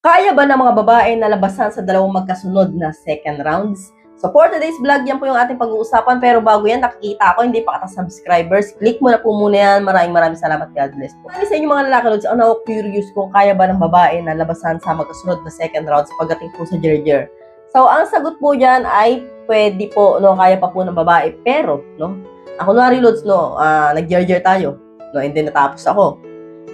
Kaya ba ng mga babae na labasan sa dalawang magkasunod na second rounds? So for today's vlog, yan po yung ating pag-uusapan. Pero bago yan, nakikita ako, hindi pa kita subscribers. Click mo na po muna yan. Maraming salamat. God bless po. Marami sa inyo mga lalaki, Lods, ako curious kung kaya ba ng babae na labasan sa magkasunod na second rounds pagdating po sa Jerjer. So ang sagot po dyan ay pwede po, no, kaya pa po ng babae. Pero, no, ako nari, Lods, no, nag-Jerjer tayo. No, and then natapos ako.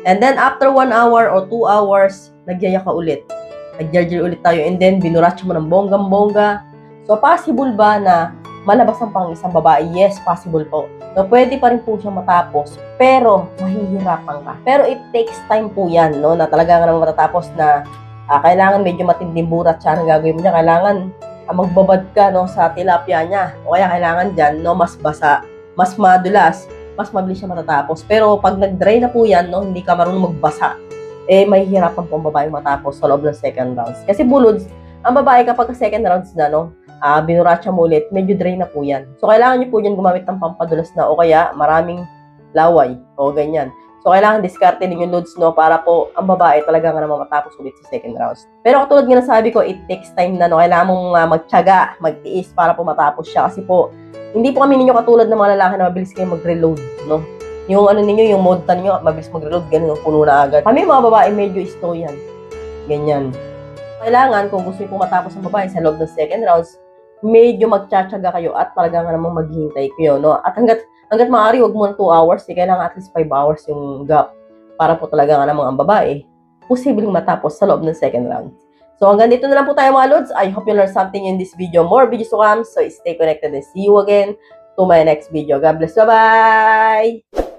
And then, after 1 hour or 2 hours, nagyaya ka ulit. Nag-jarger ulit tayo. And then, binuratsa mo ng bonggang-bongga. So, possible ba na malabasan pang isang babae? Yes, possible po. So, pwede pa rin po siya matapos. Pero, mahihirapan ka. Pero, it takes time po yan, no? Na talaga nga naman matatapos na kailangan medyo matinding buratsa ang gagawin mo niya. Kailangan magbabad ka, no, sa tilapia niya. O kaya kailangan dyan, no, mas basa, mas madulas, mas mabilis siya matatapos. Pero pag nag-dry na po yan, no, hindi ka marunong magbasa, mahihirapan po ang babae matapos sa loob ng second rounds. Kasi bulods, ang babae kapag second rounds na, no, binuratsa mo ulit, medyo dry na po yan. So, kailangan niyo po yan gumamit ng pampadulas na o kaya maraming laway o ganyan. So, kailangan diskarte ninyo, Lods, no, para po ang babae talaga nga naman matapos ulit sa second rounds. Pero katulad nga nasabi ko, it takes time na, no, kailangan mong magtiyaga, magtiis para po matapos siya. Kasi po, hindi po kami ninyo katulad ng mga lalaki na mabilis kayo mag-reload, no? Yung ano ninyo, yung mode ninyo, mabilis mag-reload, ganun, puno na agad. Kami mga babae, medyo slow yan. Ganyan. Kailangan, kung gusto niyo po matapos ang babae sa loob ng second rounds, medyo magtsatsaga kayo at talaga nga namang maghihintay kayo, no? At hanggat maaari, huwag mo ng 2 hours, kailangan at least 5 hours yung gap para po talaga nga namang ang babae posibleng matapos sa loob ng second round. So hanggang dito na lang po tayo mga Lods. I hope you learned something in this video. More videos to come, so stay connected and see you again to my next video. God bless. Bye-bye!